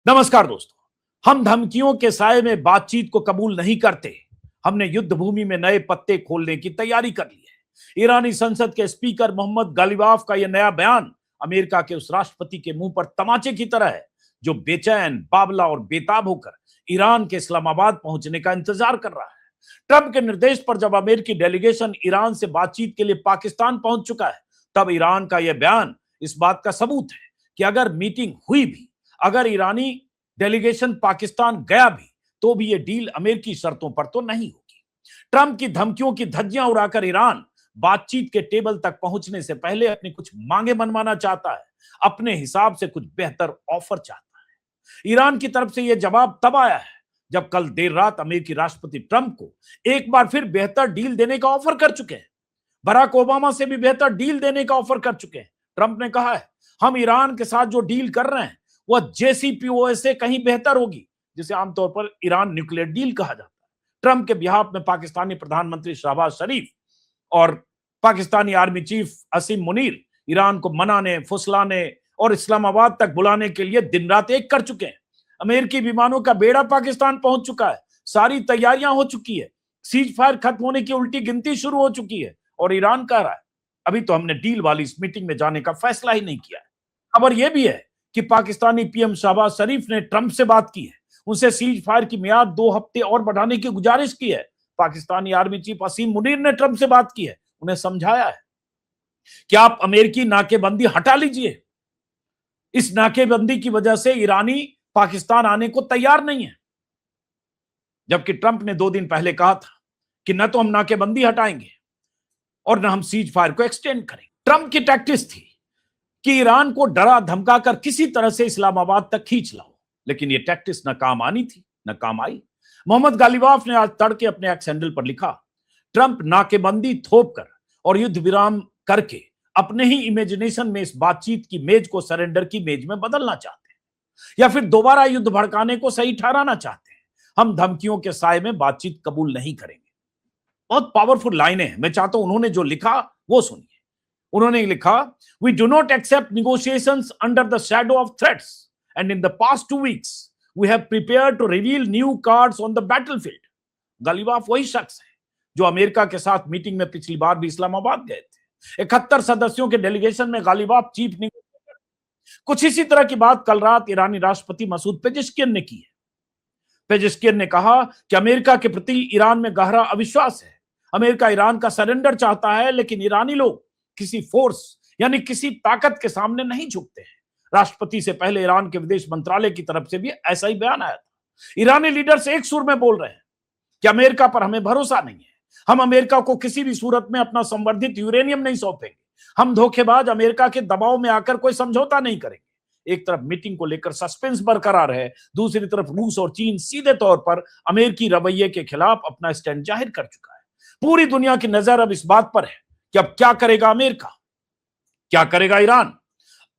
नमस्कार दोस्तों। हम धमकियों के साए में बातचीत को कबूल नहीं करते। हमने युद्ध भूमि में नए पत्ते खोलने की तैयारी कर ली है। ईरानी संसद के स्पीकर मोहम्मद गालिबाफ का यह नया बयान अमेरिका के उस राष्ट्रपति के मुंह पर तमाचे की तरह है जो बेचैन, बावला और बेताब होकर ईरान के इस्लामाबाद पहुंचने का इंतजार कर रहा है। ट्रंप के निर्देश पर जब अमेरिकी डेलीगेशन ईरान से बातचीत के लिए पाकिस्तान पहुंच चुका है, तब ईरान का यह बयान इस बात का सबूत है कि अगर मीटिंग हुई भी, अगर ईरानी डेलीगेशन पाकिस्तान गया भी, तो भी ये डील अमेरिकी शर्तों पर तो नहीं होगी। ट्रंप की धमकियों की धज्जियां उड़ाकर ईरान बातचीत के टेबल तक पहुंचने से पहले अपनी कुछ मांगे मनवाना चाहता है, अपने हिसाब से कुछ बेहतर ऑफर चाहता है। ईरान की तरफ से यह जवाब तब आया है जब कल देर रात अमेरिकी राष्ट्रपति ट्रंप को एक बार फिर बेहतर डील देने का ऑफर कर चुके हैं। बराक ओबामा से भी बेहतर डील देने का ऑफर कर चुके हैं। ट्रंप ने कहा है, हम ईरान के साथ जो डील कर रहे हैं वह JCPOA से कहीं बेहतर होगी, जिसे आमतौर पर ईरान न्यूक्लियर डील कहा जाता है। ट्रंप के बिहाफ में पाकिस्तानी प्रधानमंत्री शहबाज शरीफ और पाकिस्तानी आर्मी चीफ असीम मुनीर ईरान को मनाने, फुसलाने और इस्लामाबाद तक बुलाने के लिए दिन रात एक कर चुके हैं। अमेरिकी विमानों का बेड़ा पाकिस्तान पहुंच चुका है। सारी तैयारियां हो चुकी है। सीज फायर खत्म होने की उल्टी गिनती शुरू हो चुकी है और ईरान कह रहा है, अभी तो हमने डील वाली इस मीटिंग में जाने का फैसला ही नहीं किया है। खबर यह भी है कि पाकिस्तानी पीएम शहबाज शरीफ ने ट्रंप से बात की है, उनसे सीज फायर की मियाद 2 हफ्ते और बढ़ाने की गुजारिश की है। पाकिस्तानी आर्मी चीफ असीम मुनीर ने ट्रंप से बात की है, उन्हें समझाया है कि आप अमेरिकी नाकेबंदी हटा लीजिए। इस नाकेबंदी की वजह से ईरानी पाकिस्तान आने को तैयार नहीं है, जबकि ट्रंप ने 2 दिन पहले कहा था कि न तो हम नाकेबंदी हटाएंगे और न हम सीज फायर को एक्सटेंड करेंगे। ट्रंप की टैक्टिस थी कि ईरान को डरा धमकाकर किसी तरह से इस्लामाबाद तक खींच लाओ, लेकिन यह टैक्टिस न काम आनी थी न काम आई। मोहम्मद गालिबाफ ने आज तड़के अपने एक्स हैंडल पर लिखा, ट्रंप नाकेबंदी थोप कर और युद्ध विराम करके अपने ही इमेजिनेशन में इस बातचीत की मेज को सरेंडर की मेज में बदलना चाहते हैं या फिर दोबारा युद्ध भड़काने को सही ठहराना चाहते हैं। हम धमकियों के साए में बातचीत कबूल नहीं करेंगे। बहुत पावरफुल लाइनें हैं। मैं चाहता हूं उन्होंने जो लिखा वो सुनिए। उन्होंने लिखा, we do not accept negotiations under the shadow of threats and in the past 2 weeks we have prepared to reveal new cards on the battlefield. Ghalibaf वही शख्स है जो अमेरिका के साथ मीटिंग में पिछली बार भी इस्लामाबाद गए थे। 71 सदस्यों के डेलीगेशन में गालिबाफ चीफ निगोशिएटर। कुछ इसी तरह की बात कल रात ईरानी राष्ट्रपति मसूद पेजेश्कियन ने की है। पेजेश्कियन ने कहा कि अमेरिका के प्रति ईरान में गहरा अविश्वास है। अमेरिका ईरान का सरेंडर चाहता है, लेकिन ईरानी लोग किसी फोर्स यानी किसी ताकत के सामने नहीं झुकते हैं। राष्ट्रपति से पहले ईरान के विदेश मंत्रालय की तरफ से भी ऐसा ही बयान आया था। ईरानी लीडर्स एक सुर में बोल रहे हैं कि अमेरिका पर हमें भरोसा नहीं है। हम अमेरिका को किसी भी सूरत में अपना संवर्धित यूरेनियम नहीं सौंपेंगे। हम धोखेबाज अमेरिका के दबाव में आकर कोई समझौता नहीं करेंगे। एक तरफ मीटिंग को लेकर सस्पेंस बरकरार है, दूसरी तरफ रूस और चीन सीधे तौर पर अमेरिकी रवैये के खिलाफ अपना स्टैंड जाहिर कर चुका है। पूरी दुनिया की नजर अब इस बात पर है कि अब क्या करेगा अमेरिका, क्या करेगा ईरान।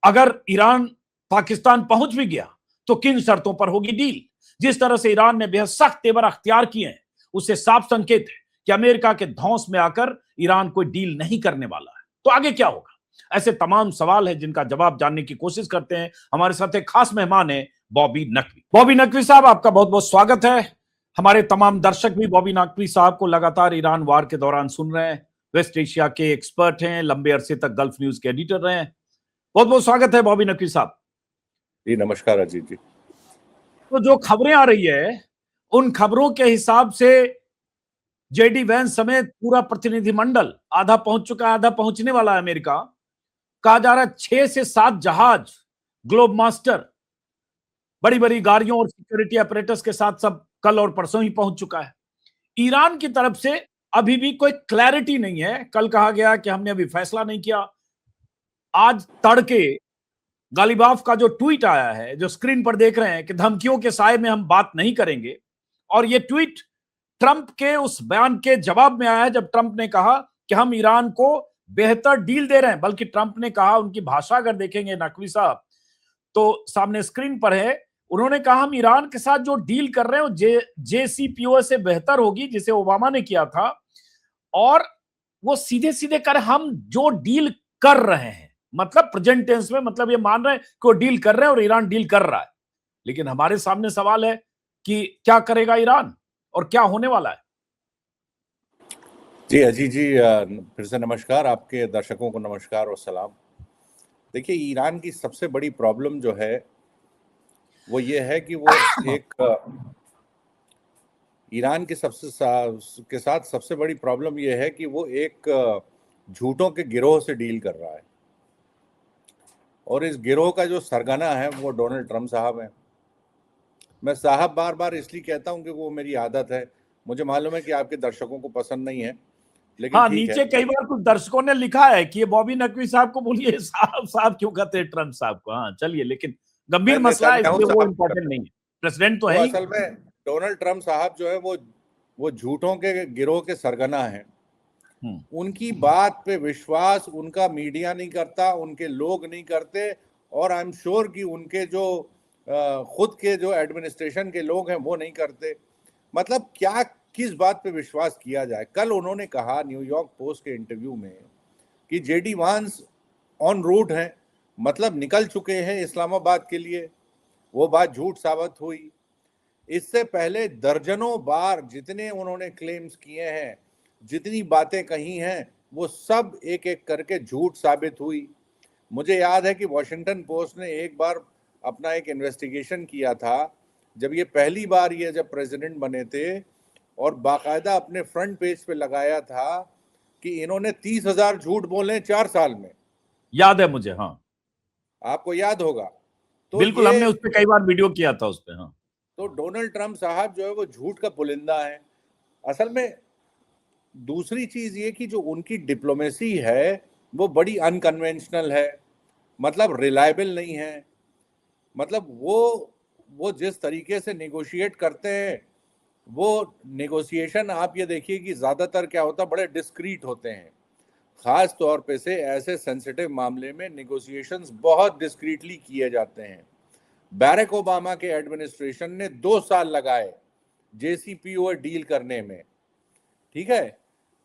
अगर ईरान पाकिस्तान पहुंच भी गया तो किन शर्तों पर होगी डील। जिस तरह से ईरान ने बेहद सख्त तेवर अख्तियार किए हैं, उससे साफ संकेत है कि अमेरिका के धौंस में आकर ईरान कोई डील नहीं करने वाला है। तो आगे क्या होगा? ऐसे तमाम सवाल है जिनका जवाब जानने की कोशिश करते हैं। हमारे साथ एक खास मेहमान है बॉबी नकवी। बॉबी नकवी साहब, आपका बहुत बहुत स्वागत है। हमारे तमाम दर्शक भी बॉबी नकवी साहब को लगातार ईरान वार के दौरान सुन रहे हैं। वेस्ट एशिया के एक्सपर्ट हैं, लंबे अरसे तक गल्फ न्यूज के एडिटर रहे हैं। बहुत बहुत स्वागत है बॉबी नकवी साहब। जी नमस्कार अजीत जी। तो जो खबरें आ रही है, उन खबरों के हिसाब से JD वैंस समेत पूरा प्रतिनिधिमंडल आधा पहुंच चुका है, आधा पहुंचने वाला है अमेरिका। कहा जा रहा है 6 से 7 जहाज, ग्लोब मास्टर, बड़ी बड़ी गाड़ियों और सिक्योरिटी अपरेटस के साथ सब कल और परसों ही पहुंच चुका है। ईरान की तरफ से अभी भी कोई क्लैरिटी नहीं है। कल कहा गया कि हमने अभी फैसला नहीं किया। आज तड़के गालिबाफ का जो ट्वीट आया है, जो स्क्रीन पर देख रहे हैं कि धमकियों के साए में हम बात नहीं करेंगे, और ये ट्वीट ट्रंप के उस बयान के जवाब में आया है जब ट्रंप ने कहा कि हम ईरान को बेहतर डील दे रहे हैं। बल्कि ट्रंप ने कहा, उनकी भाषा अगर देखेंगे नकवी साहब तो सामने स्क्रीन पर है, उन्होंने कहा हम ईरान के साथ जो डील कर रहे हैं वो JCPOA से बेहतर होगी, जिसे ओबामा ने किया था। और वो सीधे सीधे कर, हम जो डील कर रहे हैं, मतलब प्रेजेंट टेंस में, मतलब ये मान रहे हैं कि वो डील कर रहे हैं और ईरान डील कर रहा है। लेकिन हमारे सामने सवाल है कि क्या करेगा ईरान और क्या होने वाला है। जी अजीत जी, फिर से नमस्कार। आपके दर्शकों को नमस्कार और सलाम। देखिए, ईरान की सबसे बड़ी प्रॉब्लम जो है वो ये है कि वो एक ईरान के के साथ सबसे बड़ी प्रॉब्लम ये है कि वो एक झूठों के गिरोह से डील कर रहा है, और इस गिरोह का जो सरगना है वो डोनाल्ड ट्रंप साहब हैं। मैं साहब बार बार इसलिए कहता हूं कि वो मेरी आदत है। मुझे मालूम है कि आपके दर्शकों को पसंद नहीं है, लेकिन हाँ, ठीक है। नीचे कई बार कुछ दर्शकों ने लिखा है कि ये बॉबी नकवी साहब को बोलिए साहब साहब क्यों कहते हैं ट्रंप साहब को। हाँ चलिए, लेकिन गंभीर मसला है, मैं हूं इसलिए वो साहब। इम्पोर्टेंट नहीं है, प्रेसिडेंट तो तो है ही। असल में डोनाल्ड ट्रंप साहब जो है वो झूठों के गिरोह के सरगना हैं। उनकी बात पे विश्वास उनका मीडिया नहीं करता, उनके लोग नहीं करते, और आई एम श्योर कि उनके जो खुद के जो एडमिनिस्ट्रेशन के लोग हैं वो नहीं करते। मतलब क्या, किस बात पे विश्वास किया जाए। कल उन्होंने कहा न्यूयॉर्क पोस्ट के इंटरव्यू में कि जेडी वांस ऑन रूट हैं, मतलब निकल चुके हैं इस्लामाबाद के लिए। वो बात झूठ साबित हुई। इससे पहले दर्जनों बार जितने उन्होंने क्लेम्स किए हैं, जितनी बातें कही हैं, वो सब एक एक करके झूठ साबित हुई। मुझे याद है कि वॉशिंगटन पोस्ट ने एक बार अपना एक इन्वेस्टिगेशन किया था, जब ये पहली बार ये जब प्रेसिडेंट बने थे, और बाकायदा अपने फ्रंट पेज पे लगाया था कि इन्होंने 30,000 झूठ बोले 4 साल में। याद है मुझे, हाँ आपको याद होगा। तो बिल्कुल, ये हमने उस पर कई बार वीडियो किया था उस पर। हाँ, तो डोनाल्ड ट्रंप साहब जो है वो झूठ का पुलिंदा है असल में। दूसरी चीज ये कि जो उनकी डिप्लोमेसी है वो बड़ी अनकन्वेंशनल है, मतलब रिलायबल नहीं है। मतलब वो जिस तरीके से नेगोशिएट करते हैं, वो नेगोशिएशन आप ये देखिए कि ज्यादातर क्या होता है, बड़े डिस्क्रीट होते हैं। खास तौर पे से ऐसे सेंसिटिव मामले में नेगोशिएशंस बहुत डिस्क्रीटली किए जाते हैं। बैरक ओबामा के एडमिनिस्ट्रेशन ने 2 साल लगाए जेसीपीओ डील करने में, ठीक है।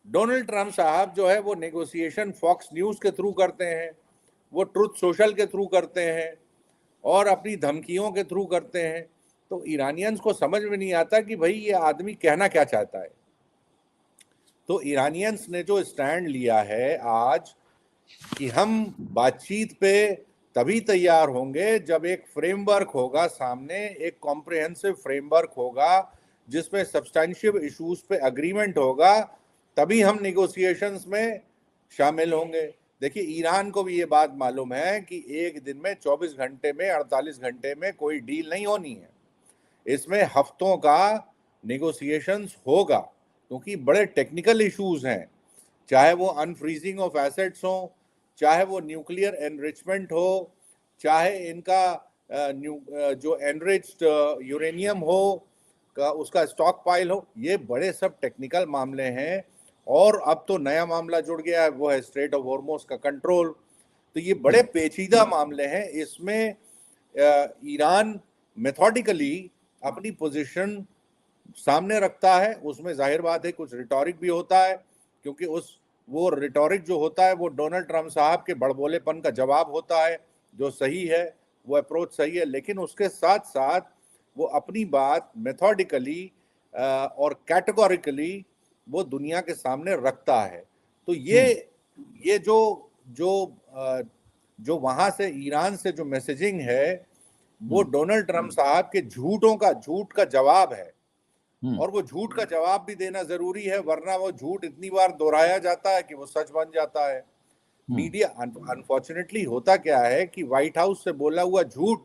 डोनाल्ड ट्रंप साहब जो है वो नेगोशिएशन फॉक्स न्यूज के थ्रू करते हैं, वो ट्रुथ सोशल के थ्रू करते हैं, और अपनी धमकियों के थ्रू करते हैं। तो ईरानियंस को समझ में नहीं आता कि भाई ये आदमी कहना क्या चाहता है। तो ईरानियंस ने जो स्टैंड लिया है आज कि हम बातचीत पे तभी तैयार होंगे जब एक फ्रेमवर्क होगा सामने, एक कॉम्प्रिहेंसिव फ्रेमवर्क होगा जिसमें सब्सटेंशियल इश्यूज पे अग्रीमेंट होगा, तभी हम निगोशिएशंस में शामिल होंगे। देखिए, ईरान को भी ये बात मालूम है कि एक दिन में 24 घंटे में 48 घंटे में कोई डील नहीं होनी है। इसमें हफ्तों का निगोशिएशंस होगा, क्योंकि बड़े टेक्निकल इश्यूज हैं। चाहे वो अनफ्रीजिंग ऑफ एसेट्स हो, चाहे वो न्यूक्लियर एनरिचमेंट हो, चाहे इनका जो एनरिच्ड यूरेनियम हो का उसका स्टॉक पाइल हो, ये बड़े सब टेक्निकल मामले हैं। और अब तो नया मामला जुड़ गया है, वो है स्ट्रेट ऑफ हॉर्मुज़ का कंट्रोल। तो ये बड़े पेचीदा मामले हैं। इसमें ईरान मेथोडिकली अपनी पोजीशन सामने रखता है। उसमें जाहिर बात है कुछ रिटोरिक भी होता है, क्योंकि वो रिटोरिक जो होता है वो डोनाल्ड ट्रंप साहब के बड़बोलेपन का जवाब होता है, जो सही है, वो अप्रोच सही है। लेकिन उसके साथ साथ वो अपनी बात मेथोडिकली और कैटेगोरिकली वो दुनिया के सामने रखता है। तो ये जो वहां से ईरान से जो मैसेजिंग है, वो डोनाल्ड ट्रंप साहब के झूठ का जवाब है। और वो झूठ का जवाब भी देना जरूरी है, वरना वो झूठ इतनी बार दोहराया जाता है कि वो सच बन जाता है। मीडिया अनफॉर्चुनेटली होता क्या है कि व्हाइट हाउस से बोला हुआ झूठ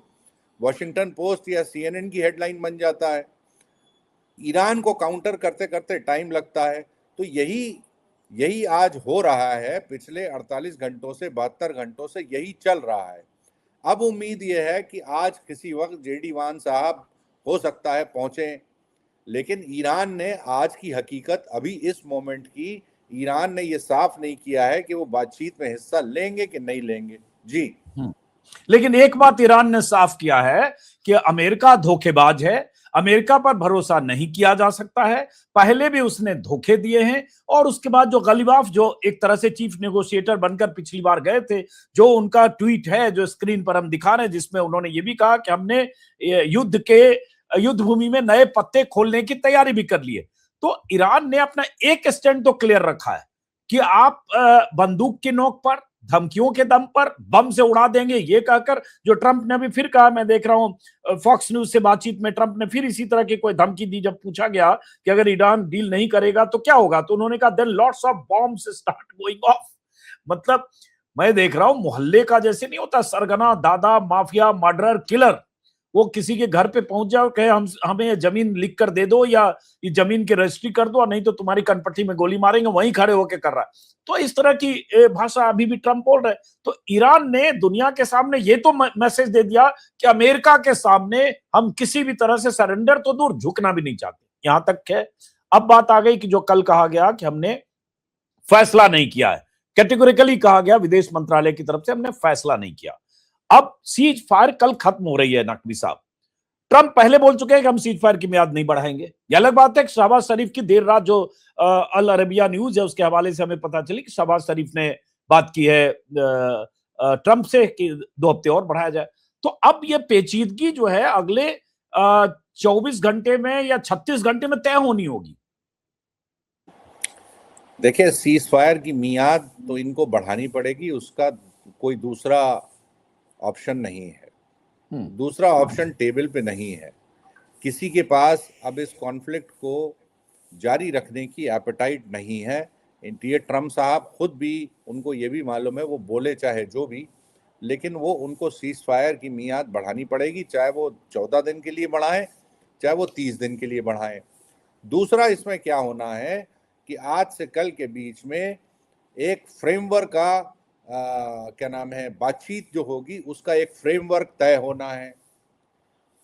वॉशिंगटन पोस्ट या सीएनएन की हेडलाइन बन जाता है। ईरान को काउंटर करते करते टाइम लगता है। तो यही आज हो रहा है। पिछले 48 घंटों से 72 घंटों से यही चल रहा है। अब उम्मीद यह है कि आज किसी वक्त जेडी वान साहब हो सकता है पहुंचे, लेकिन ईरान ने आज की हकीकत अभी इस मोमेंट की ईरान ने यह साफ नहीं किया है कि वो बातचीत में हिस्सा लेंगे कि नहीं लेंगे। जी, लेकिन एक बात ईरान ने साफ किया है कि अमेरिका धोखेबाज है, अमेरिका पर भरोसा नहीं किया जा सकता है, पहले भी उसने धोखे दिए हैं। और उसके बाद जो गलीबाफ, जो एक तरह से चीफ नेगोशिएटर बनकर पिछली बार गए थे, जो उनका ट्वीट है जो स्क्रीन पर हम दिखा रहे हैं, जिसमें उन्होंने ये भी कहा कि हमने युद्ध भूमि में नए पत्ते खोलने की तैयारी भी कर ली है। तो ईरान ने अपना एक स्टैंड तो क्लियर रखा है कि आप बंदूक की नोक पर, धमकियों के दम पर बम से उड़ा देंगे, ये कहकर जो ट्रंप ने अभी फिर कहा, मैं देख रहा हूं फॉक्स न्यूज से बातचीत में ट्रंप ने फिर इसी तरह की कोई धमकी दी। जब पूछा गया कि अगर ईरान डील नहीं करेगा तो क्या होगा, तो उन्होंने कहा then lots of bombs start going off. मतलब मैं देख रहा हूं मोहल्ले का जैसे नहीं होता सरगना, दादा, माफिया, मर्डरर, किलर, वो किसी के घर पे पहुंच जाओ, कहे हमें ये जमीन लिख कर दे दो या ये जमीन की रजिस्ट्री कर दो, नहीं तो तुम्हारी कनपट्टी में गोली मारेंगे, वहीं खड़े होकर कर रहा है। तो इस तरह की भाषा अभी भी ट्रंप बोल रहे हैं। तो ईरान ने दुनिया के सामने ये तो मैसेज दे दिया कि अमेरिका के सामने हम किसी भी तरह से सरेंडर तो दूर, झुकना भी नहीं चाहते। यहां तक है अब बात आ गई कि जो कल कहा गया कि हमने फैसला नहीं किया है, कैटेगोरिकली कहा गया विदेश मंत्रालय की तरफ से, हमने फैसला नहीं किया। अब सीज फायर कल खत्म हो रही है नकवी साहब। ट्रंप पहले बोल चुके हैं कि हम सीज फायर की मियाद नहीं बढ़ाएंगे। यह अलग बात है कि शहबाज शरीफ की देर रात जो अल अरबिया न्यूज है उसके हवाले से हमें पता चली कि शहबाज शरीफ ने बात की है ट्रंप से कि 2 हफ्ते और बढ़ाया जाए। तो अब यह पेचीदगी जो है अगले 24 घंटे में या 36 घंटे में तय होनी होगी। देखिए, सीज फायर की मियाद तो इनको बढ़ानी पड़ेगी, उसका कोई दूसरा ऑप्शन नहीं है। दूसरा ऑप्शन टेबल पे नहीं है। किसी के पास अब इस कॉन्फ्लिक्ट को जारी रखने की एपेटाइट नहीं है। ये ट्रम्प साहब खुद भी, उनको ये भी मालूम है, वो बोले चाहे जो भी, लेकिन वो उनको सीज फायर की मियाद बढ़ानी पड़ेगी, चाहे वो 14 दिन के लिए बढ़ाएं, चाहे वो 30 दिन के लिए बढ़ाएं। दूसरा इसमें क्या होना है कि आज से कल के बीच में एक फ्रेमवर्क का क्या नाम है, बातचीत जो होगी उसका एक फ्रेमवर्क तय होना है।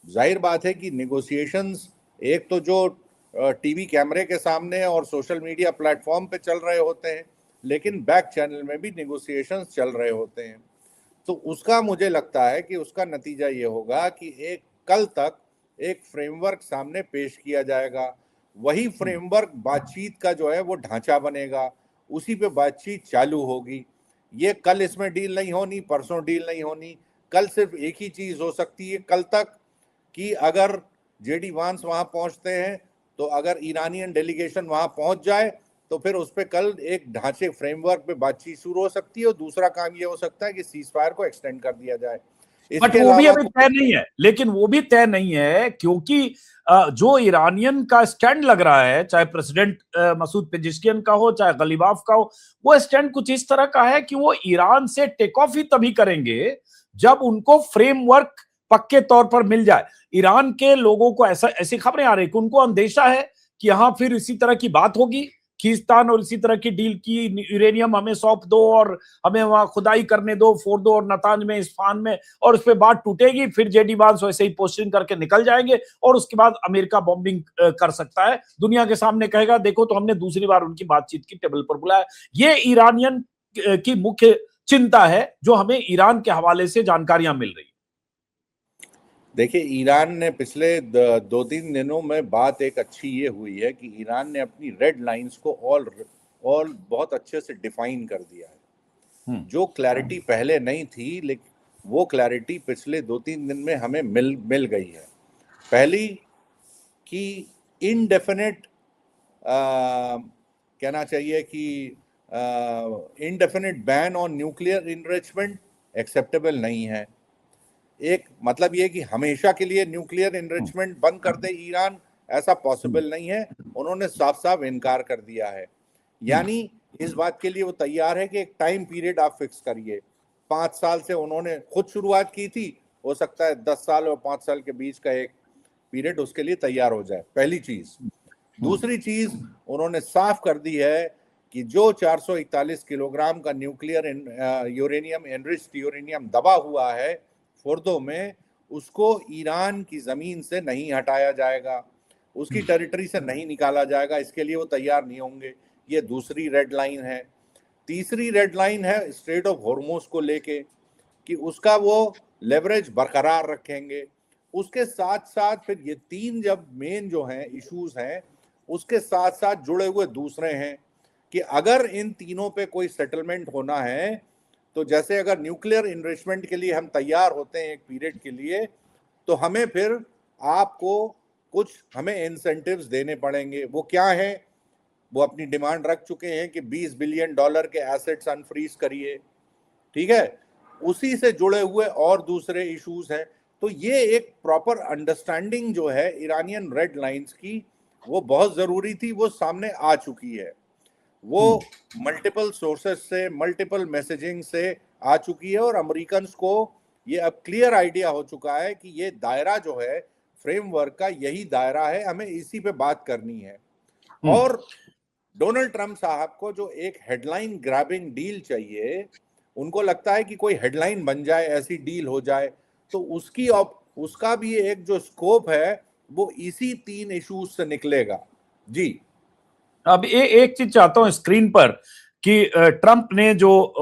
जाहिर बात है कि नेगोशिएशंस एक तो जो टीवी कैमरे के सामने और सोशल मीडिया प्लेटफॉर्म पे चल रहे होते हैं, लेकिन बैक चैनल में भी नेगोशिएशंस चल रहे होते हैं। तो उसका मुझे लगता है कि उसका नतीजा ये होगा कि एक कल तक एक फ्रेमवर्क सामने पेश किया जाएगा। वही फ्रेमवर्क बातचीत का जो है वो ढांचा बनेगा, उसी पे बातचीत चालू होगी। ये कल इसमें डील नहीं होनी, परसों डील नहीं होनी। कल सिर्फ एक ही चीज हो सकती है कल तक, कि अगर जेडी वांस वहां पहुंचते हैं, तो अगर ईरानियन डेलीगेशन वहां पहुंच जाए तो फिर उस पर कल एक ढांचे फ्रेमवर्क पे बातचीत शुरू हो सकती है। और दूसरा काम ये हो सकता है कि सीज फायर को एक्सटेंड कर दिया जाए। बट वो भी अभी तय नहीं है, लेकिन वो भी तय नहीं है क्योंकि जो ईरानियन का स्टैंड लग रहा है, चाहे प्रेसिडेंट मसूद पेजिशकियन का हो, चाहे गलीबाफ का हो, वो स्टैंड कुछ इस तरह का है कि वो ईरान से टेक ऑफ ही तभी करेंगे जब उनको फ्रेमवर्क पक्के तौर पर मिल जाए। ईरान के लोगों को ऐसी खबरें आ रही कि उनको अंदेशा है कि यहां फिर इसी तरह की बात होगी, खींचतान और इसी तरह की डील की, यूरेनियम हमें सौंप दो और हमें वहां खुदाई करने दो, फोड़ दो, और नतांज में, इस्फान में, और उस पर बात टूटेगी। फिर जेडी वांस वैसे ही पोस्टिंग करके निकल जाएंगे और उसके बाद अमेरिका बॉम्बिंग कर सकता है, दुनिया के सामने कहेगा देखो तो हमने दूसरी बार उनकी बातचीत की टेबल पर बुलाया। ये ईरानियन की मुख्य चिंता है जो हमें ईरान के हवाले से जानकारियां मिल रही। देखिए, ईरान ने पिछले 2-3 दिनों में बात एक अच्छी ये हुई है कि ईरान ने अपनी रेड लाइंस को ऑल बहुत अच्छे से डिफाइन कर दिया है। जो क्लैरिटी पहले नहीं थी, लेकिन वो क्लैरिटी पिछले 2-3 दिन में हमें मिल गई है। पहली कि इनडेफिनेट कहना चाहिए कि indefinite ban on nuclear enrichment acceptable नहीं है। एक मतलब ये कि हमेशा के लिए न्यूक्लियर इनरिचमेंट बंद कर दे ईरान, ऐसा पॉसिबल नहीं है। उन्होंने साफ साफ इनकार कर दिया है। यानी इस बात के लिए वो तैयार है कि एक टाइम पीरियड आप फिक्स करिए। 5 साल से उन्होंने खुद शुरुआत की थी, हो सकता है 10 साल और 5 साल के बीच का एक पीरियड उसके लिए तैयार हो जाए, पहली चीज। दूसरी चीज, उन्होंने साफ कर दी है कि जो 441 किलोग्राम का न्यूक्लियर यूरेनियम एनरिच्ड यूरेनियम दबा हुआ है फोर्दो में, उसको ईरान की जमीन से नहीं हटाया जाएगा, उसकी टेरिटरी से नहीं निकाला जाएगा। इसके लिए वो तैयार नहीं होंगे। ये दूसरी रेड लाइन है। तीसरी रेड लाइन है स्ट्रेट ऑफ हॉर्मुज को लेके, कि उसका वो लेवरेज बरकरार रखेंगे। उसके साथ साथ फिर ये तीन जब मेन जो हैं इश्यूज हैं, उसके साथ साथ जुड़े हुए दूसरे हैं कि अगर इन तीनों पे कोई सेटलमेंट होना है, तो जैसे अगर न्यूक्लियर इनरिचमेंट के लिए हम तैयार होते हैं एक पीरियड के लिए, तो हमें फिर आपको कुछ हमें इंसेंटिव्स देने पड़ेंगे। वो क्या है? वो अपनी डिमांड रख चुके हैं कि $20 बिलियन के एसेट्स अनफ्रीज करिए, ठीक है। उसी से जुड़े हुए और दूसरे इश्यूज हैं। तो ये एक प्रॉपर अंडरस्टैंडिंग जो है ईरानियन रेड लाइंस की, वो बहुत जरूरी थी, वो सामने आ चुकी है। वो मल्टीपल सोर्सेस से, मल्टीपल मैसेजिंग से आ चुकी है, और अमेरिकन को ये अब क्लियर आइडिया हो चुका है कि ये दायरा जो है फ्रेमवर्क का, यही दायरा है, हमें इसी पे बात करनी है। और डोनाल्ड ट्रंप साहब को जो एक हेडलाइन ग्रैबिंग डील चाहिए, उनको लगता है कि कोई हेडलाइन बन जाए, ऐसी डील हो जाए, तो उसका भी एक जो स्कोप है वो इसी तीन इश्यूज से निकलेगा। जी। अब एक चीज चाहता हूं स्क्रीन पर कि ट्रंप ने जो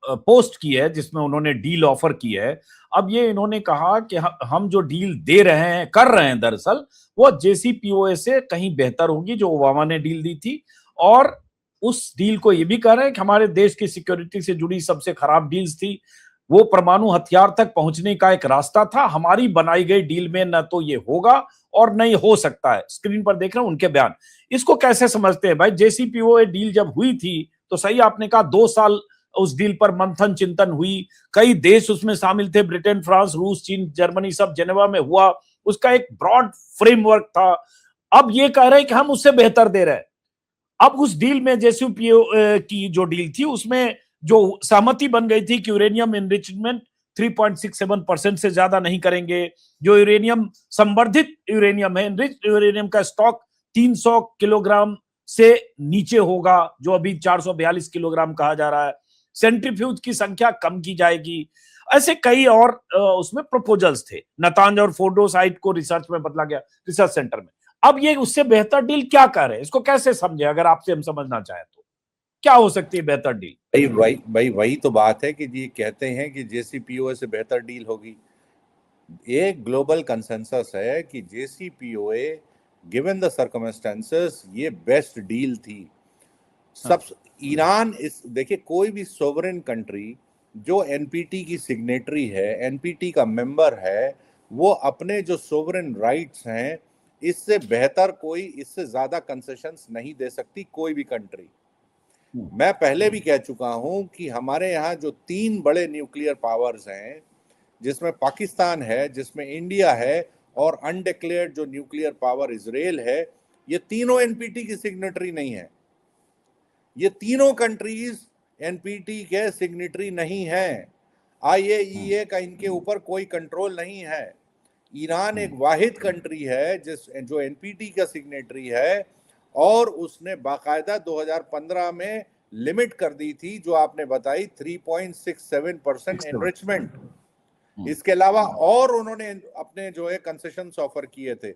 पोस्ट की है जिसमें उन्होंने डील ऑफर की है, अब ये इन्होंने कहा कि हम जो डील दे रहे हैं, कर रहे हैं, दरअसल वो जेसीपीओए से कहीं बेहतर होगी जो ओबामा ने डील दी थी। और उस डील को ये भी कह रहे हैं कि हमारे देश की सिक्योरिटी से जुड़ी सबसे खराब डील्स थी, वो परमाणु हथियार तक पहुंचने का एक रास्ता था, हमारी बनाई गई डील में न तो ये होगा और नहीं हो सकता है। स्क्रीन पर देख रहे हैं उनके बयान। इसको कैसे समझते हैं भाई? जेसीपीओए डील जब हुई थी तो सही आपने कहा 2 साल उस डील पर मंथन चिंतन हुई, कई देश उसमें शामिल थे, ब्रिटेन, फ्रांस, रूस, चीन, जर्मनी, सब जेनेवा में हुआ, उसका एक ब्रॉड फ्रेमवर्क था। अब ये कह रहे हैं कि हम उससे बेहतर दे रहे हैं। अब उस डील में जेसीपीओ की जो डील थी उसमें जो सहमति बन गई थी कि यूरेनियम एनरिचमेंट 3.67% से ज्यादा नहीं करेंगे, जो यूरेनियम संवर्धित यूरेनियम है, एनरिच्ड यूरेनियम का स्टॉक 300 किलोग्राम से नीचे होगा, जो अभी 442 किलोग्राम कहा जा रहा है, सेंट्रीफ्यूज की संख्या कम की जाएगी, ऐसे कई और उसमें प्रपोजल्स थे। नतांज और फोर्डो साइट को रिसर्च में बदला गया, रिसर्च सेंटर में। अब ये उससे बेहतर डील क्या कर रहे हैं, इसको कैसे समझे? अगर आपसे हम समझना चाहें तो क्या हो सकती है बेहतर डील? वही तो बात है कि जी कहते हैं कि जेसीपीओए से बेहतर डील होगी। एक ग्लोबल कंसेंसस है कि जेसीपीओए गिवन द सर्कमस्टेंसेस ये बेस्ट डील थी। सब ईरान, इस देखिए, कोई भी सोवरेन कंट्री जो एनपीटी की सिग्नेटरी है, एनपीटी का मेंबर है, वो अपने जो सोवरेन राइट्स हैं, इससे बेहतर कोई, इससे ज्यादा कंसेशंस नहीं दे सकती कोई भी कंट्री। मैं पहले भी कह चुका हूं कि हमारे यहाँ जो तीन बड़े न्यूक्लियर पावर्स हैं, जिसमें पाकिस्तान है, जिसमें इंडिया है, और अनडिक्लेयर्ड जो न्यूक्लियर पावर इजराइल है, ये तीनों एनपीटी की सिग्नेटरी नहीं है। ये तीनों कंट्रीज एनपीटी के सिग्नेटरी नहीं है। आईएईए का इनके ऊपर कोई कंट्रोल नहीं है। ईरान एक वाहिद कंट्री है जो एनपीटी का सिग्नेटरी है, और उसने बाकायदा 2015 में लिमिट कर दी थी जो आपने बताई, 3.67% एनरिचमेंट। इसके अलावा और उन्होंने अपने जो है कंसेशंस ऑफर किए थे।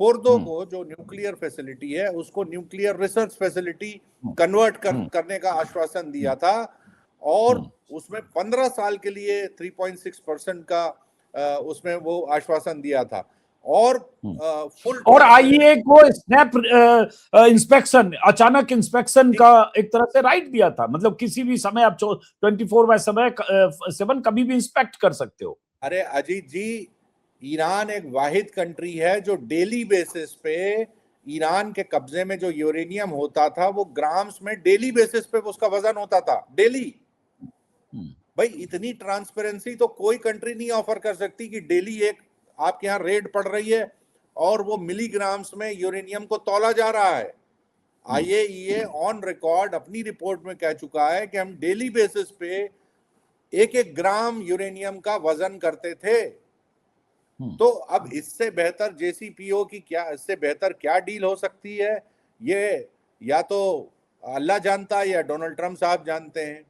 फोर्दो को जो न्यूक्लियर फैसिलिटी है उसको न्यूक्लियर रिसर्च फैसिलिटी कन्वर्ट करने का आश्वासन दिया था, और उसमें 15 साल के लिए 3.6% का उसमें वो आश्वासन दिया था। और फुल और आईए को स्नैप इंस्पेक्शन, अचानक इंस्पेक्शन का एक तरह से राइट दिया था, मतलब किसी भी समय आप 24/7 कभी भी इंस्पेक्ट कर सकते हो। अरे अजीत जी, ईरान एक वाहिद कंट्री है जो डेली बेसिस पे ईरान के कब्जे में जो यूरेनियम होता था वो ग्राम्स में डेली बेसिस पे उसका वजन होता था, डेली। भाई इतनी ट्रांसपेरेंसी तो कोई कंट्री नहीं ऑफर कर सकती कि डेली एक आपके यहाँ रेड पड़ रही है और वो मिलीग्राम्स में यूरेनियम को तौला जा रहा है। आईएईए ऑन रिकॉर्ड अपनी रिपोर्ट में कह चुका है कि हम डेली बेसिस पे एक एक ग्राम यूरेनियम का वजन करते थे। तो अब इससे बेहतर जेसीपीओ की क्या, इससे बेहतर क्या डील हो सकती है? ये या तो अल्लाह जानता है या डोनाल्ड ट्रंप साहब जानते हैं,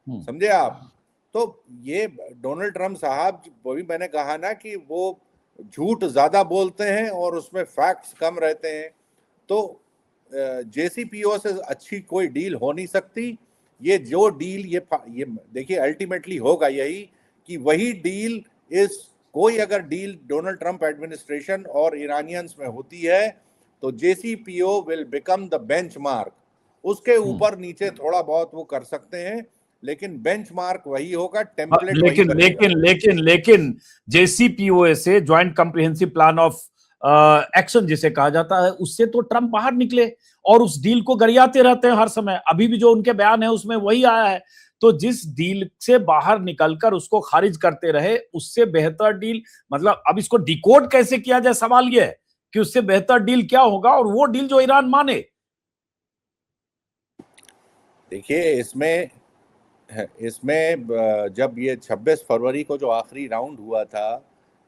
समझे आप? तो ये डोनाल्ड ट्रंप साहब, वही मैंने कहा ना कि वो झूठ ज्यादा बोलते हैं और उसमें फैक्ट्स कम रहते हैं। तो जेसीपीओ से अच्छी कोई डील हो नहीं सकती। ये जो डील, ये देखिए अल्टीमेटली होगा यही कि वही डील इस कोई अगर डील डोनाल्ड ट्रंप एडमिनिस्ट्रेशन और ईरानियंस में होती है तो JCPO will become the benchmark. उसके ऊपर नीचे थोड़ा बहुत वो कर सकते हैं, लेकिन बेंचमार्क वही होगा, टेम्पलेट वही लेकिन बनेगा। लेकिन लेकिन लेकिन JCPOA से, joint comprehensive plan of action जिसे कहा जाता है, उससे तो ट्रंप बाहर निकले और उस डील को गरियाते रहते हैं हर समय। अभी भी जो उनके बयान है उसमें वही आया है। तो जिस डील से बाहर निकलकर उसको खारिज करते रहे, उससे बेहतर डील, मतलब अब इसको डिकोड कैसे किया जाए, सवाल यह है कि उससे बेहतर डील क्या होगा, और वो डील जो ईरान माने। देखिए, इसमें जब ये 26 फरवरी को जो आखिरी राउंड हुआ था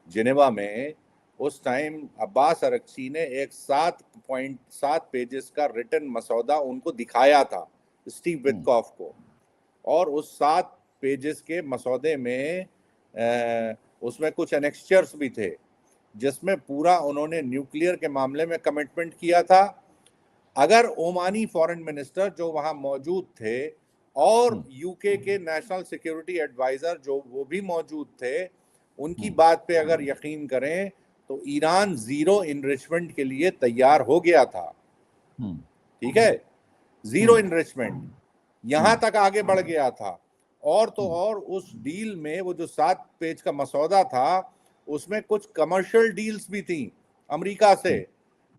जिनेवा में, उस टाइम अब्बास अरक्ची ने एक 7.7 पेजेस का रिटन मसौदा उनको दिखाया था, स्टीव विटकॉफ को। और उस 7 पेजेस के मसौदे में उसमें कुछ एनेक्स्चर्स भी थे, जिसमें पूरा उन्होंने न्यूक्लियर के मामले में कमिटमेंट किया था। अगर ओमानी फॉरेन मिनिस्टर जो वहां मौजूद थे और यूके के नेशनल सिक्योरिटी एडवाइजर जो वो भी मौजूद थे, उनकी बात पे अगर यकीन करें तो ईरान जीरो इनरिचमेंट के लिए तैयार हो गया था। ठीक है, जीरो इनरिचमेंट यहां तक आगे बढ़ गया था। और तो और उस डील में वो जो 7 पेज का मसौदा था, उसमें कुछ कमर्शियल डील्स भी थी अमेरिका से,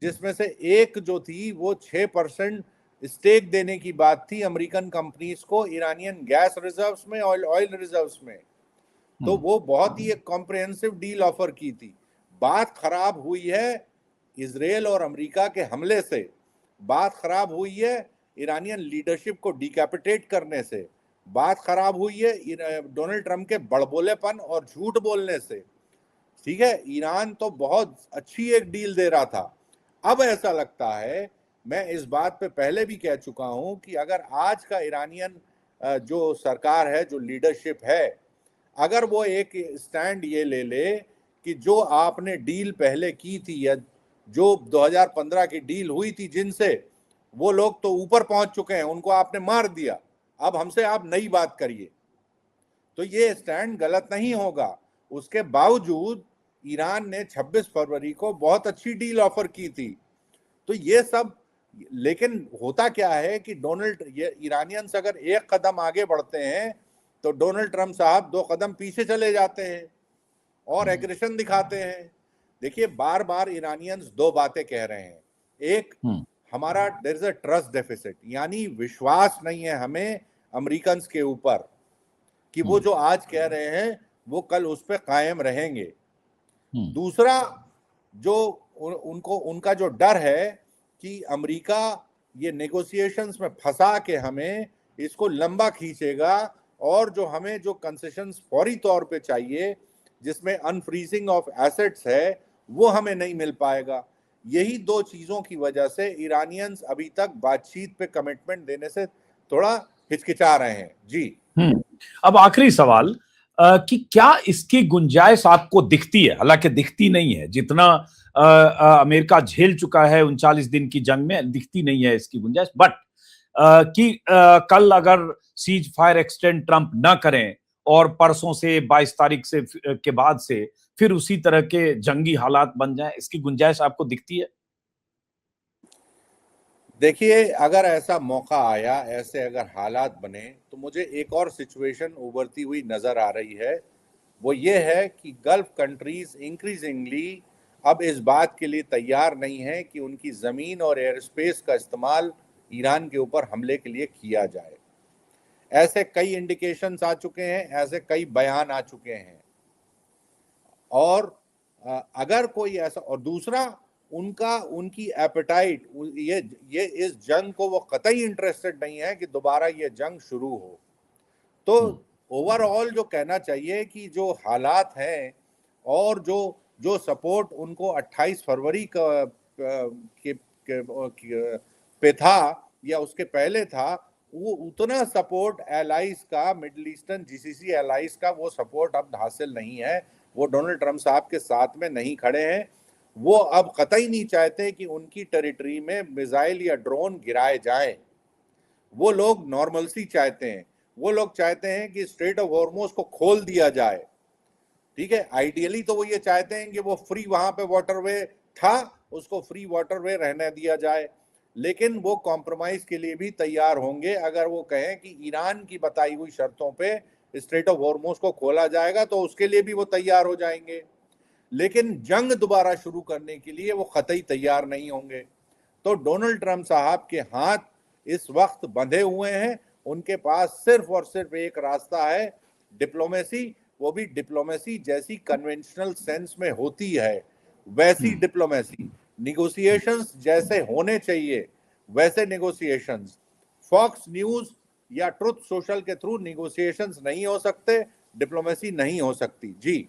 जिसमें से एक जो थी वो 6% स्टेक देने की बात थी अमेरिकन कंपनीज को ईरानियन गैस रिजर्व्स में, ऑयल रिजर्व्स में। तो वो बहुत ही एक कॉम्प्रिहेंसिव डील ऑफर की थी। बात खराब हुई है इजराइल और अमेरिका के हमले से, बात खराब हुई है ईरानियन लीडरशिप को डिकैपिटेट करने से, बात खराब हुई है डोनाल्ड ट्रंप के बड़बोलेपन और झूठ बोलने से। ठीक है, ईरान तो बहुत अच्छी एक डील दे रहा था। अब ऐसा लगता है, मैं इस बात पे पहले भी कह चुका हूं कि अगर आज का ईरानियन जो सरकार है, जो लीडरशिप है, अगर वो एक स्टैंड ये ले ले कि जो आपने डील पहले की थी या जो 2015 की डील हुई थी जिनसे, वो लोग तो ऊपर पहुंच चुके हैं, उनको आपने मार दिया, अब हमसे आप नई बात करिए, तो ये स्टैंड गलत नहीं होगा। उसके बावजूद ईरान ने 26 फरवरी को बहुत अच्छी डील ऑफर की थी। तो ये सब, लेकिन होता क्या है कि ये ईरानियंस अगर एक कदम आगे बढ़ते हैं तो डोनाल्ड ट्रंप साहब 2 कदम पीछे चले जाते हैं और एग्रेशन दिखाते हैं। देखिए, बार बार ईरानियंस 2 बातें कह रहे हैं। एक, हमारा there is a trust deficit, यानी विश्वास नहीं है हमें अमेरिकन के ऊपर कि वो जो आज कह रहे हैं वो कल उस पर कायम रहेंगे। दूसरा, जो उनका जो डर है कि अमेरिका ये नेगोशिएशंस में फंसा के हमें इसको लंबा खींचेगा और जो हमें जो कंसेशंस फौरी तौर पे चाहिए, जिसमें अनफ्रीजिंग ऑफ एसेट्स है, वो हमें नहीं मिल पाएगा। यही 2 चीजों की वजह से ईरानियंस अभी तक बातचीत पे कमिटमेंट देने से थोड़ा हिचकिचा रहे हैं। जी। अब आखिरी सवाल कि क्या इसकी गुंजाइश आपको दिखती है? हालांकि दिखती नहीं है, जितना अमेरिका झेल चुका है 39 दिन की जंग में, दिखती नहीं है इसकी गुंजाइश। बट कि कल अगर सीज फायर एक्सटेंड ट्रंप ना करें और परसों से 22 तारीख से के बाद से फिर उसी तरह के जंगी हालात बन जाएं, इसकी गुंजाइश आपको दिखती है? देखिए, अगर ऐसा मौका आया, ऐसे अगर हालात बने, तो मुझे एक और सिचुएशन उभरती हुई नजर आ रही है। वो ये है कि गल्फ कंट्रीज इंक्रीजिंगली अब इस बात के लिए तैयार नहीं है कि उनकी ज़मीन और एयर स्पेस का इस्तेमाल ईरान के ऊपर हमले के लिए किया जाए। ऐसे कई इंडिकेशंस आ चुके हैं, ऐसे कई बयान आ चुके हैं। और अगर कोई ऐसा, और दूसरा, उनकी एपेटाइट, ये इस जंग को वो कतई इंटरेस्टेड नहीं है कि दोबारा ये जंग शुरू हो। तो ओवरऑल जो कहना चाहिए कि जो हालात हैं और जो सपोर्ट उनको 28 फरवरी का पे था या उसके पहले था, वो उतना सपोर्ट एलाइज का, मिडिल ईस्टर्न GCC एलाइज का वो सपोर्ट अब हासिल नहीं है। वो डोनाल्ड ट्रंप साहब के साथ में नहीं खड़े हैं। वो अब कतई नहीं चाहते कि उनकी टेरिटरी में मिसाइल या ड्रोन गिराए जाएं। वो लोग नॉर्मलसी चाहते हैं। वो लोग चाहते हैं कि स्ट्रेट ऑफ हॉर्मुज को खोल दिया जाए। ठीक है, आइडियली तो वो ये चाहते हैं कि वो फ्री वहां पे वाटरवे था, उसको फ्री वाटरवे रहने दिया जाए, लेकिन वो कॉम्प्रोमाइज के लिए भी तैयार होंगे अगर वो कहें कि ईरान की बताई हुई शर्तों पे स्ट्रेट ऑफ हॉर्मुज को खोला जाएगा, तो उसके लिए भी वो तैयार हो जाएंगे। लेकिन जंग दोबारा शुरू करने के लिए वो कतई तैयार नहीं होंगे। तो डोनाल्ड ट्रंप साहब के हाथ इस वक्त बंधे हुए हैं, उनके पास सिर्फ और सिर्फ एक रास्ता है, डिप्लोमेसी, वो भी डिप्लोमेसी जैसी कन्वेंशनल सेंस में होती है वैसी डिप्लोमेसी, निगोशिएशंस जैसे होने चाहिए वैसे निगोशिएशंस। फॉक्स न्यूज या ट्रुथ सोशल के थ्रू निगोशिएशंस नहीं हो सकते, डिप्लोमेसी नहीं हो सकती। जी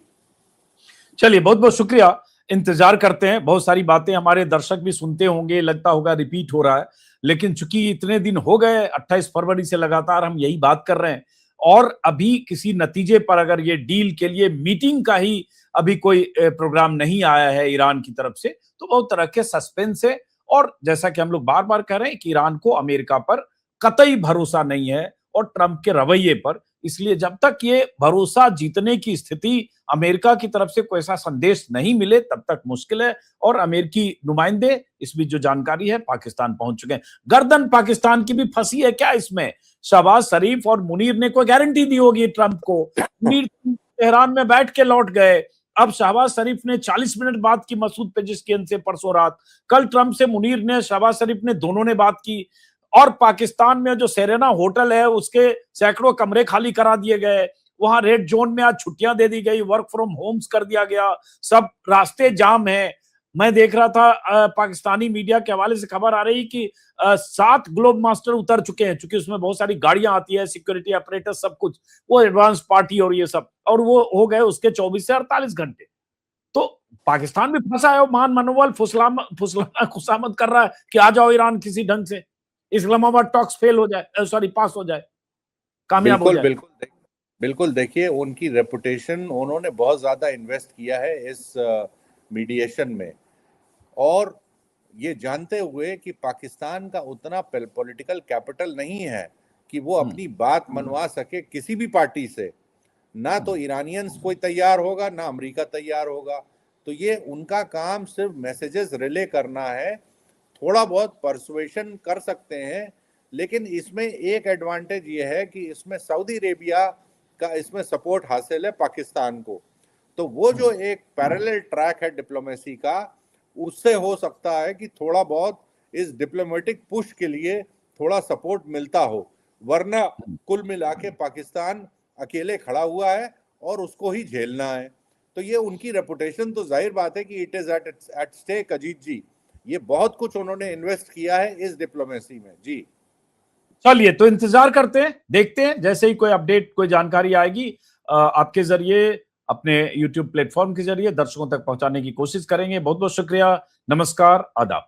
चलिए, बहुत बहुत शुक्रिया। इंतजार करते हैं, बहुत सारी बातें हमारे दर्शक भी सुनते होंगे, लगता होगा रिपीट हो रहा है, लेकिन चूंकि इतने दिन हो गए, 28 फरवरी से लगातार हम यही बात कर रहे हैं और अभी किसी नतीजे पर, अगर ये डील के लिए मीटिंग का ही अभी कोई प्रोग्राम नहीं आया है ईरान की तरफ से, तो बहुत तरह के सस्पेंस है। और जैसा कि हम लोग बार बार कह रहे हैं कि ईरान को अमेरिका पर कतई भरोसा नहीं है और ट्रंप के रवैये पर, इसलिए जब तक ये भरोसा जीतने की स्थिति अमेरिका की तरफ से कोई ऐसा संदेश नहीं मिले तब तक मुश्किल है। और अमेरिकी नुमाइंदे, इस बीच जो जानकारी है, पाकिस्तान पहुंच चुके हैं। गर्दन पाकिस्तान की भी फंसी है क्या इसमें? शहबाज शरीफ और मुनीर ने कोई गारंटी दी होगी ट्रंप को? मुनीर तेहरान में बैठ के लौट गए, अब शहबाज शरीफ ने 40 मिनट बात की मसूद पेजिशकियन से परसों रात, कल ट्रंप से मुनीर ने, शहबाज शरीफ ने, दोनों ने बात की। और पाकिस्तान में जो सेरेना होटल है उसके सैकड़ों कमरे खाली करा दिए गए, वहां रेड जोन में आज छुट्टियां दे दी गई, वर्क फ्रॉम होम्स कर दिया गया, सब रास्ते जाम है। मैं देख रहा था पाकिस्तानी मीडिया के हवाले से खबर आ रही कि 7 ग्लोब मास्टर उतर चुके हैं, क्योंकि उसमें बहुत सारी गाड़ियां आती है, सिक्योरिटी ऑपरेटर सब कुछ, वो एडवांस पार्टी और ये सब, और वो हो गए उसके 24 से 48 घंटे। तो पाकिस्तान भी फंसा है, मान मनोबल फुसलाना खुशामद कर रहा है कि आ जाओ ईरान किसी ढंग से, इस्लामाबाद टॉक्स फेल हो जाए, सॉरी पास हो जाए, कामयाब हो बिल्कुल जाए। बिल्कुल बिल्कुल, देखिए उनकी रेपुटेशन, उन्होंने बहुत ज्यादा इन्वेस्ट किया है इस मीडिएशन में, और ये जानते हुए कि पाकिस्तान का उतना पॉलिटिकल कैपिटल नहीं है कि वो अपनी बात मनवा सके किसी भी पार्टी से, ना तो ईरानियंस कोई तैयार होगा ना अमेरिका तैयार होगा। तो ये उनका काम सिर्फ मैसेजेस रिले करना है, थोड़ा बहुत परसुएशन कर सकते हैं, लेकिन इसमें एक एडवांटेज ये है कि इसमें सऊदी अरेबिया का इसमें सपोर्ट हासिल है पाकिस्तान को। तो वो जो एक पैरेलल ट्रैक है डिप्लोमेसी का, उससे हो सकता है कि थोड़ा बहुत इस डिप्लोमेटिक पुश के लिए थोड़ा सपोर्ट मिलता हो, वरना कुल मिला के पाकिस्तान अकेले खड़ा हुआ है और उसको ही झेलना है। तो ये उनकी रेपुटेशन, तो जाहिर बात है कि it is at stake. Ajit ji, ये बहुत कुछ उन्होंने इन्वेस्ट किया है इस डिप्लोमेसी में। जी चलिए, तो इंतजार करते हैं, देखते हैं, जैसे ही कोई अपडेट, कोई जानकारी आएगी आपके जरिए, अपने YouTube प्लेटफॉर्म के जरिए दर्शकों तक पहुंचाने की कोशिश करेंगे। बहुत बहुत शुक्रिया, नमस्कार, आदाब।